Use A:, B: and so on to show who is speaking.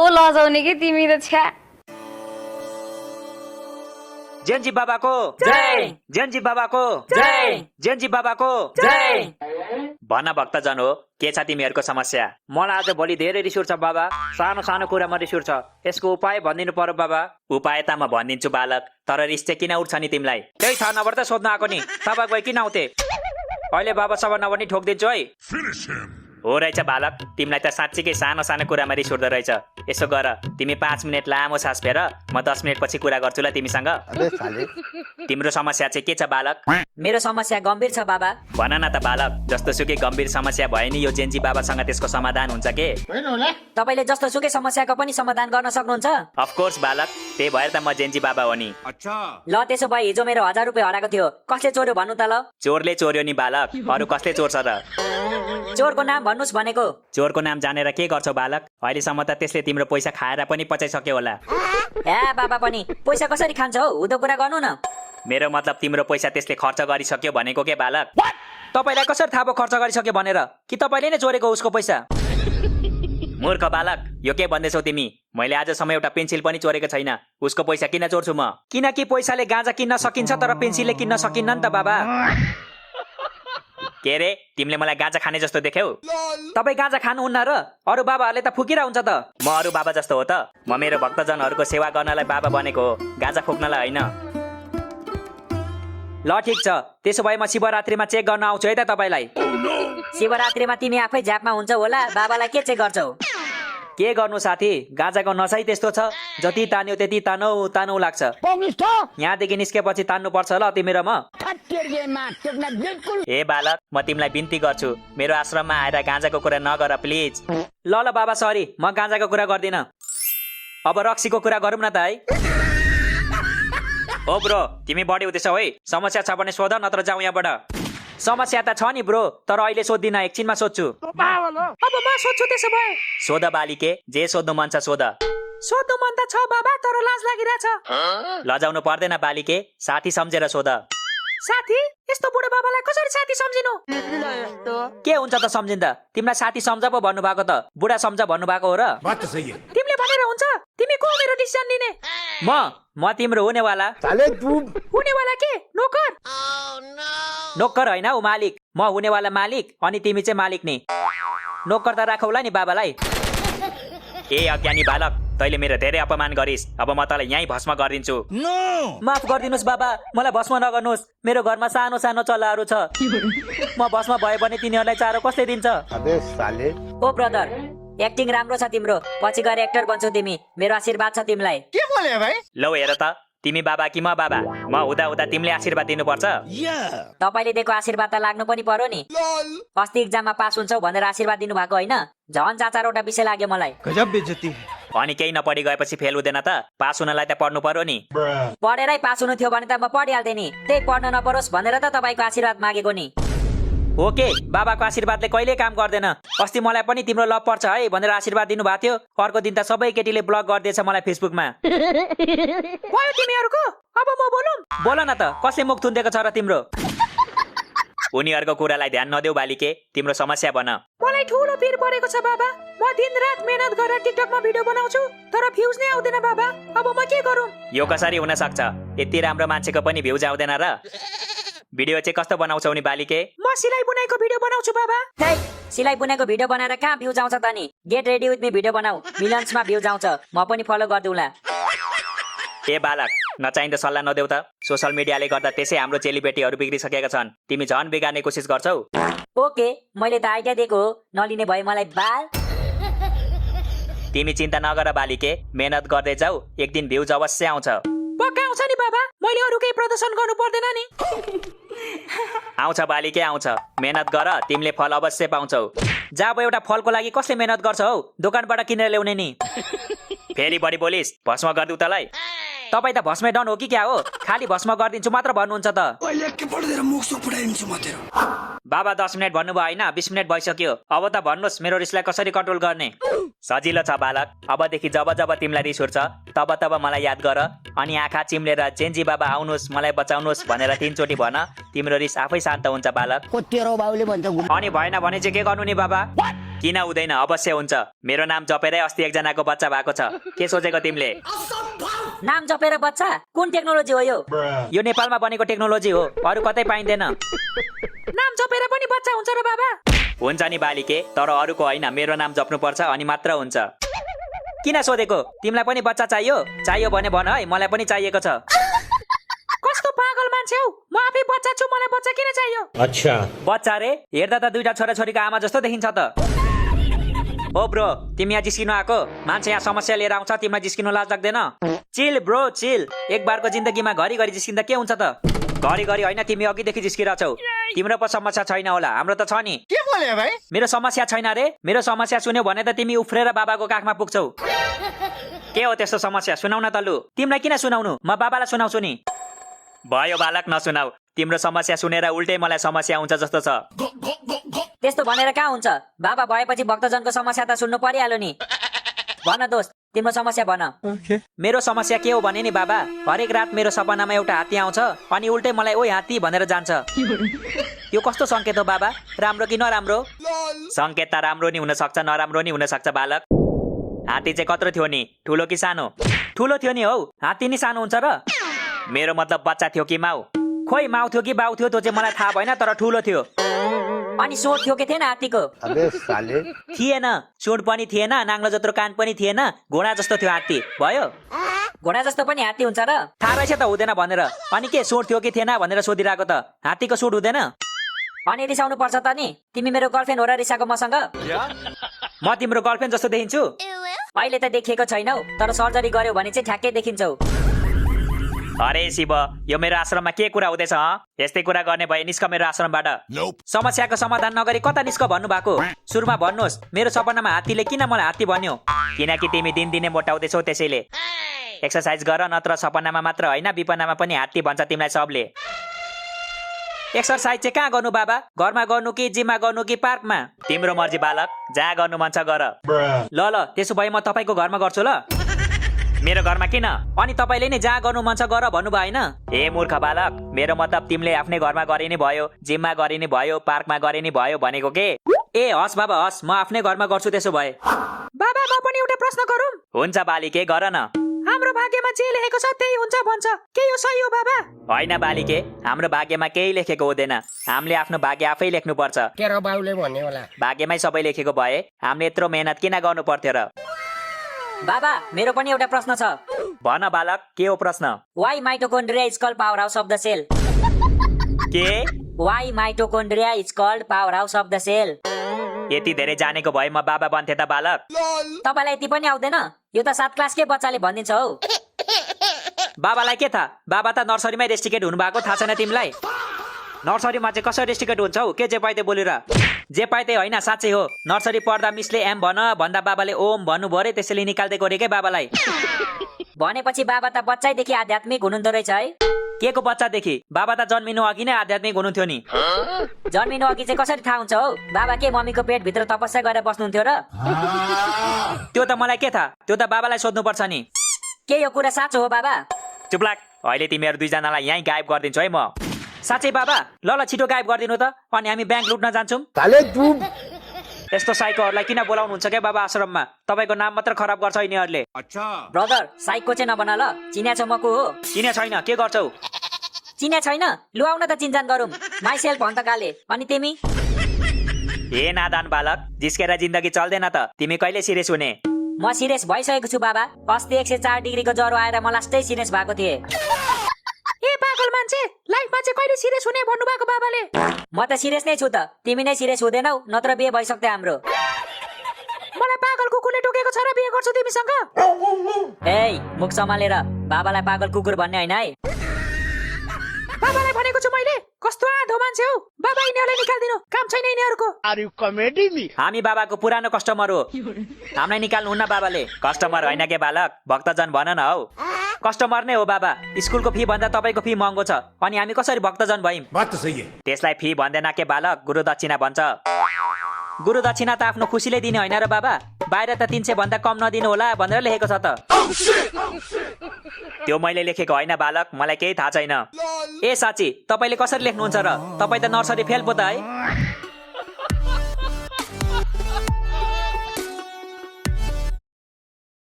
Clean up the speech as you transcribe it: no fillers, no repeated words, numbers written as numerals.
A: लजाउने कि तिमी त छ्या।
B: जेन्जी बाबाको
C: जय।
B: जेन्जी बाबाको
C: जय।
B: जेन्जी बाबाको
C: जय।
B: भन भक्तजन हो, के छ तिमीहरूको समस्या? मलाई आज भोलि धेरै रिस उठ्छ बाबा, सानो सानो कुरामा रिस उठ्छ। यसको उपाय भनिदिनु पर्यो बाबा। उपाय त म भनिदिन्छु बालक, तर रिस चाहिँ किन उठ्छ नि तिमीलाई? त्यही थाहा नभएर त सोध्न आएको नि। तपाईँ गए किन आउँथे? अहिले बाबा सभा नभनी ठोकिदिन्छु है। हो रहेछ बालक, तिमीलाई त साँच्चीकै सानो सानो कुरामा रिस उठ्दो रहेछ। यसो गर, तिमी 5 मिनट लामो सास फेर, म 10 मिनट पछि कुरा गर्छु ल तिमीसँग। तिम्रो समस्या चाहिँ के छ बालक?
C: मेरो समस्या गम्भीर छ बाबा।
B: भन न त बालक, जस्तो सुकै गम्भीर समस्या भए नि यो जेन्जी बाबासँग त्यसको समाधान हुन्छ के?
C: तपाईले जस्तो सुकै समस्याको पनि समाधान गर्न सक्नुहुन्छ?
B: अफकोर्स बालक, त्यही भएर त म जेन्जी बाबा हो नि।
C: ल त्यसो भए हिजो मेरो 1000 रुपियाँ हराएको थियो, कसले चोर्यो भन्नु त ल?
B: चोरले चोर्यो नि बालक, अरू कसले चोर्छ र?
C: चोरको नाम भन्नुस् भनेको।
B: चोरको नाम जानेर के गर्छौ बालक? अहिलेसम्म त त्यसले तिम्रो पैसा खाएर पनि पचाइसक्यो होला।
C: हे बाबा पनि पैसा कसरी खान्छ हौ, हुँदो कुरा गर्नु न।
B: मेरो मतलब तिम्रो पैसा त्यसले खर्च गरिसक्यो भनेको के बालक? तपाईँलाई कसरी थाहा भयो खर्च गरिसक्यो भनेर? कि तपाईँले नै चोरेको उसको पैसा? मूर्ख बालक, यो के भन्दैछौ तिमी? मैले आजसम्म एउटा पेन्सिल पनि चोरेको छैन। उसको पैसा किन चोर्छु म? किनकि पैसाले गाँजा किन्न सकिन्छ तर पेन्सिलले किन्न सकिन्न नि त बाबा। के रे, तिमीले मलाई गाँजा खाने जस्तो देख्यौ? तपाईँ गाँजा खानुहुन्न र? अरू बाबाहरूले त फुकिरा हुन्छ त। म अरू बाबा जस्तो हो त? म मेरो भक्तजनहरूको सेवा गर्नलाई बाबा बनेको हो, गाँजा फुक्नलाई होइन। ल ठिक छ, त्यसो भए म शिवरात्रिमा चेक गर्न आउँछु है त तपाईँलाई।
C: शिवरात्रिमा तिमी आफै झ्यापमा हुन्छ होला, बाबालाई के चेक गर्छौ?
B: के गर्नु साथी, गाँजाको नशै त्यस्तो छ, जति तान्यो त्यति तानौ तानौ लाग्छ। यहाँदेखि निस्केपछि तान्नु पर्छ ल तिमी र म। ए बालक, म तिमीलाई बिन्ती गर्छु, मेरो आश्रममा आएर गाँजाको कुरा नगर प्लिज। ल ल बाबा सरी, म गाँजाको कुरा गर्दिन। अब रक्सीको कुरा गरौँ न त है। ओ ब्रो, तिमी बढी हुँदैछौ है। समस्या छ भने सोध, नत्र जाउँ यहाँबाट। समस्या त छ नि ब्रो, तर अहिले सोध्दिन, एकछिनमा सोध्छु। अब म सोध्छु त्यसो भए। सोध बालिके, जे सोध्नु मन छ सोध। सोध्नु मन त छ बाबा, तर लाज लागिरहेछ। लजाउनु पर्दैन बालिके, साथी सम्झेर सोध। साथी? यस्तो बुढो बाबालाई कसरी साथी सम्झिनु? के हुन्छ त सम्झिँदा? तिमीलाई साथी सम्झ पो भन्नुभएको त, बुढा सम्झ भन्नुभएको हो र? तिमीले भनेर हुन्छ? तिमी को मेरो डिसिजन लिने? म तिम्रो हुनेवाला। हुनेवाला के? नोकर? नोकर होइन ऊ मालिक। म हुनेवाला मालिक, अनि तिमी चाहिँ मालिक नि। नोकर त राखौला नि बाबालाई। ए अज्ञानी बालक, तैले मेरो धेरै अपमान गरिस्, अब म तँलाई यहीँ भस्म गरिदिन्छु। माफ गरिदिनुहोस् बाबा, मलाई भस्म नगर्नुहोस्। मेरो घरमा सानो सानो चल्लाहरू छ, म भस्म भयो भने तिनीहरूलाई चारो कसले दिन्छ?
C: ओ ब्रदर, एक्टिङ राम्रो छ तिम्रो, पछि गएर एक्टर बन्छौ तिमी। मेरो आशीर्वाद छ तिमीलाई।
D: के बोले भाइ?
B: लौ हेर त, तिमी बाबा कि म बाबा? म हुँदा हुँदा तिमीले आशीर्वाद दिनुपर्छ।
C: तपाईले दिएको आशीर्वाद त लाग्नु पनि पर्यो नि। अस्ति एक्जाममा पास हुन्छौ भनेर आशीर्वाद दिनु भएको होइन? झन् 4-4वटा विषय लाग्यो मलाई।
D: गजब बेइज्जती।
B: अनि केही नपढी गएपछि फेल हुँदैन त? पास हुनलाई त पढ्नु पर्यो नि।
C: पढेरै पास हुनु थियो भने त म पढिहाल्थेँ नि। त्यही पढ्न नपरोस् भनेर त तपाईँको आशीर्वाद मागेको नि।
B: ओके, बाबाको आशीर्वादले कहिले काम गर्दैन। अस्ति मलाई पनि तिम्रो लभ पर्छ है भनेर आशीर्वाद दिनु भएको थियो, अर्को दिन त सबै केटीले ब्लक गरिदिएछ मलाई फेसबुकमा। भयो तिमीहरूको? अब म बोलौँ? बोल न त, कसले मुख थुन्देको छ र तिम्रो? उनीहरूको कुरालाई ध्यान नदेऊ बालिके, तिम्रो समस्या भन। मलाई ठुलो पिर परेको छ बाबा। म दिनरात मेहनत गरेर टिकटकमा भिडियो बनाउँछु, तर भ्युज नै आउँदैन बाबा। अब म के गरौँ? यो कसरी हुन सक्छ? यति राम्रो मान्छेको पनि भ्युज आउँदैन र? भिडियो चाहिँ कस्तो बनाउँछौ नि बालिके? म सिलाइ बुनाइको भिडियो बनाउँछु बाबा।
C: सिलाइ बुनाइको भिडियो बनाएर कहाँ भ्युज आउँछ त नि? Get ready with me video बनाऊ, मिलियन्समा भ्युज आउँछ। म पनि फलो गर्दिउँला।
B: ए बालक, नचाहिँदो सल्लाह नदेऊ त। सोशल मिडियाले गर्दा त्यसै हाम्रो चेलीबेटीहरू बिग्रिसकेका छन्, तिमी झन् बिगार्ने कोसिस गर्छौ।
C: ओके, मैले त आइडिया दिएको हो, नलिने भए मलाई बाल।
B: तिमी चिन्ता नगर बालिके, मेहनत गर्दै जाऊ, एक दिन भ्युज अवश्य आउँछ। पक्का आउँछ नि बाबा, मैले अरू केही प्रदर्शन गर्नु पर्दैन नि। आउँछ बालिके आउँछ, मेहनत गर, तिमीले फल अवश्य पाउँछौ। जा अब एउटा फलको लागि कसले मेहनत गर्छ हौ? दोकानबाट किनेर ल्याउने नि। फेरि बढी बोलिस्, भस्म गरिदिउ तँलाई। तपाईँ त भस्मे डन हो कि क्या हो? खाली भस्म गरिदिन्छु मात्र भन्नुहुन्छ त? बाबा 10 मिनट भन्नुभयो होइन, 20 मिनट भइसक्यो। अब त भन्नुहोस् मेरो रिसलाई कसरी कन्ट्रोल गर्ने? सजिलो छ बालक, अबदेखि जब जब तिमीलाई रिस उठ्छ तब तब मलाई याद गर, अनि आँखा चिम्लेर जेन्जी बाबा आउनुहोस् मलाई बचाउनुहोस् भनेर 3 चोटि भन, तिम्रो रिस आफै शान्त हुन्छ बालक। अनि भएन भने चाहिँ के गर्नु नि बाबा? किन हुँदैन अवश्य हुन्छ मेरो नाम जपेरै अस्ति एकजनाको बच्चा भएको छ के सोचेको तिमीले
C: नाम जपेर बच्चा कुन टेक्नोलोजी हो
B: यो नेपालमा बनेको टेक्नोलोजी हो अरू कतै पाइँदैन
C: नाम जपेर पनि बच्चा हुन्छ र बाबा
B: हुन्छ नि बालिके तर अरूको होइन मेरो नाम जप्नु पर्छ अनि मात्र हुन्छ किन सोधेको तिमीलाई पनि बच्चा चाहियो भने भन है मलाई पनि चाहिएको छ
C: कस्तो पागल मान्छे हौ म आफै बच्चा छु मलाई बच्चा किन चाहियो
D: अच्छा
B: बच्चा रे हेर्दा त दुईटा छोराछोरीको आमा जस्तो देखिन्छ त ओ ब्रो तिमी यहाँ जिस्किनु आएको मान्छे यहाँ समस्या लिएर आउँछ तिमीलाई जिस्किनु लाज लाग्दैन चिल ब्रो चिल एक बारको जिन्दगीमा घरिघरि जिस्किँदा के हुन्छ त घरिघरि होइन तिमी अघिदेखि जिस्किरहेछौ तिम्रो पो समस्या छैन होला हाम्रो त छ नि
D: के बोले भाइ
B: मेरो समस्या छैन रे मेरो समस्या सुन्यो भने त तिमी उफ्रेर बाबाको काखमा पुग्छौ के हो त्यस्तो समस्या सुनाउन त लु तिमीलाई किन सुनाउनु म बाबालाई सुनाउँछु नि भयो बालक नसुनाऊ तिम्रो समस्या सुनेर उल्टै मलाई समस्या हुन्छ जस्तो छ
C: त्यस्तो भनेर कहाँ हुन्छ बाबा भएपछि भक्तजनको समस्या त सुन्नु परिहाल्यो नि भन दोस्त तिम्रो समस्या भन
B: मेरो समस्या के हो भने नि बाबा हरेक रात मेरो सपनामा एउटा हात्ती आउँछ अनि उल्टै मलाई ओइ हात्ती भनेर जान्छ यो कस्तो संकेत हो बाबा राम्रो कि नराम्रो संकेत त राम्रो नि हुन सक्छ नराम्रो नि हुन सक्छ बालक हात्ती चाहिँ कत्रो थियो नि ठुलो कि सानो ठुलो थियो नि हौ हात्ती नि सानो हुन्छ र मेरो मतलब बच्चा थियो कि माउ खोइ माउ थियो कि बाउ थियो त्यो चाहिँ मलाई थाहा भएन तर ठुलो थियो
C: अनि सोच थियो कि थिएन हात्तीको
D: अबे साले
B: थिएन सुँड पनि थिएन नाङ्लो जत्रो कान पनि थिएन घोडा जस्तो थियो हात्ती भयो
C: घोडा जस्तो पनि हात्ती हुन्छ र
B: थाहा रहेछ त हुँदैन भनेर अनि के सुँड थियो कि थिएन भनेर सोधिरहेको त हात्तीको सुँड हुँदैन
C: अनि रिसाउनु पर्छ त नि तिमी मेरो गर्लफ्रेन्ड हो र रिसाको मसँग
B: म तिम्रो गर्लफ्रेन्ड जस्तो देखिन्छु
C: अहिले त देखिएको छैनौ तर सर्जरी गर्यो भने चाहिँ ठ्याक्कै देखिन्छौ
B: अरे शिव यो मेरो आश्रममा के कुरा हुँदैछ यस्तै कुरा गर्ने भए निस्क मेरो आश्रमबाट समस्याको समाधान नगरी कता निस्क भन्नु भएको सुरुमा भन्नुहोस् मेरो सपनामा हात्तीले किन मलाई हात्ती भन्यो किनकि तिमी दिनदिनै मोटाउँदैछौ त्यसैले एक्सर्साइज गर नत्र सपनामा मात्र होइन विपनामा पनि हात्ती भन्छ तिमीलाई सबले एक्सर्साइज चाहिँ कहाँ गर्नु बाबा घरमा गर्नु कि जिममा गर्नु कि पार्कमा तिम्रो मर्जी बालक जहाँ गर्नु मन छ गर ल त्यसो भए म तपाईँको घरमा गर्छु ल मेरो घरमा किन अनि तपाईँले नि जहाँ गर्नु मन छ गर भन्नुभयो होइन ए मूर्ख बालक मेरो मतलब तिमीले आफ्नै घरमा गरे नि भयो जिममा गरे नि भयो पार्कमा गरे नि भयो भनेको के ए हस् बाबा हस् म आफ्नै घरमा गर्छु त्यसो भए
C: बाबा म पनि एउटा प्रश्न गरौँ
B: हुन्छ बालिके गर न
C: हाम्रो भाग्यमा जे लेखेको छ त्यही हुन्छ भन्छ के यो सही हो बाबा
B: होइन बालिके हाम्रो भाग्यमा केही लेखेको हुँदैन हामीले आफ्नो भाग्य आफै लेख्नु पर्छ
D: के र बाउले भन्ने होला
B: भाग्यमै सबै लेखेको भए हामीले यत्रो मेहनत किन गर्नु पर्थ्यो र
C: बाबा मेरो पनि एउटा प्रश्न छ
B: भन बालक के हो प्रश्न
C: why mitochondria is called power house of the cell
B: के
C: why mitochondria is called power house of the cell
B: यति धेरै जानेको भए म बाबा बन्थे त बालक
C: तपाईलाई यति पनि आउँदैन यो त 7 क्लासकै बच्चाले भनिदिन्छ हौ
B: बाबालाई के थाहा बाबा त नर्सरीमै रेस्टिकेट हुनु भएको थाहा छैन तिमीलाई नर्सरीमा चाहिँ कसरी रेस्टिकेट हुन्छ हौ के जे पाइते बोलेर जे पाइते होइन साँच्चै हो नर्सरी पढ्दा मिसले एम भन भन्दा बाबाले ओम भन्नुभयो रे त्यसैले निकाल्दै गरे के बाबालाई
C: भनेपछि बाबा त बच्चैदेखि आध्यात्मिक हुनुहुँदो रहेछ है
B: के को बच्चादेखि बाबा त जन्मिनु अघि नै आध्यात्मिक हुनुहुन्थ्यो नि
C: जन्मिनु अघि चाहिँ कसरी थाहा हुन्छ हौ बाबा के मम्मीको पेटभित्र तपस्या गरेर बस्नुहुन्थ्यो र
B: त्यो त मलाई के थाहा त्यो त बाबालाई सोध्नु पर्छ नि
C: के यो कुरा साँचो हो बाबा
B: चुप्लाक अहिले तिमीहरू दुईजनालाई यहीँ गायब गरिदिन्छु है म साँच्चै बाबा ल छिटो गायब गरिदिनु त अनि हामी ब्याङ्क लुट्न जान्छौँ यस्तो साइकोहरूलाई किन बोलाउनुहुन्छ क्या बाबा आश्रममा तपाईँको नाम मात्र खराब गर्छ यिनीहरूले
C: ब्रदर साइको चाहिँ नबना ल चिन्या छ म को हो
B: चिने छैन के गर्छौ
C: चिन्या छैन लु आउन त चिन्जान गरौँ माइसेल्फ भन्छ काले अनि तिमी
B: ए नादान बालक जिस्केर जिन्दगी चल्दैन त तिमी कहिले सिरियस हुने
C: म सिरियस भइसकेको छु बाबा अस्ति 104 डिग्रीको ज्वरो आएर म लास्टै सिरियस भएको थिएँ ए पागल मान्छे लाइफमा चाहिँ कहिले सिरियस हुने भन्नुभएको बाबाले म त सिरियस नै छु त तिमी नै सिरियस हुँदैनौ नत्र बिहे भइसक्थ्यो हाम्रो मलाई पागल कुकुरले टोकेको छ र बिहे गर्छु तिमीसँग ए मुख सम्हालेर बाबालाई पागल कुकुर भन्ने होइन है बाबालाई भनेको छु मैले कस्तो आधो मान्छे हौ बाबा यिनीहरूलाई निकाल्दिनु काम छैन यिनीहरूको
D: आर यु कमेडी मी
B: हामी बाबाको पुरानो कस्टमर हो हामीलाई निकाल्नु हुन्न बाबाले कस्टमर होइन के बालक भक्तजन भन न हौ कस्टमर नै हो बाबा स्कुलको फी भन्दा तपाईँको फी महँगो छ अनि हामी कसरी भक्तजन भयौँ
D: बात त सही है
B: त्यसलाई फी भन्दैन के बालक गुरु दक्षिणा भन्छ गुरु दक्षिणा त आफ्नो खुसीले दिने होइन र बाबा बाहिर त 300 भन्दा कम नदिनु होला भनेर लेखेको छ त त्यो मैले लेखेको होइन बालक मलाई केही थाहा छैन ए साँच्ची तपाईँले कसरी लेख्नुहुन्छ र तपाईँ त नर्सरी फेल पो त है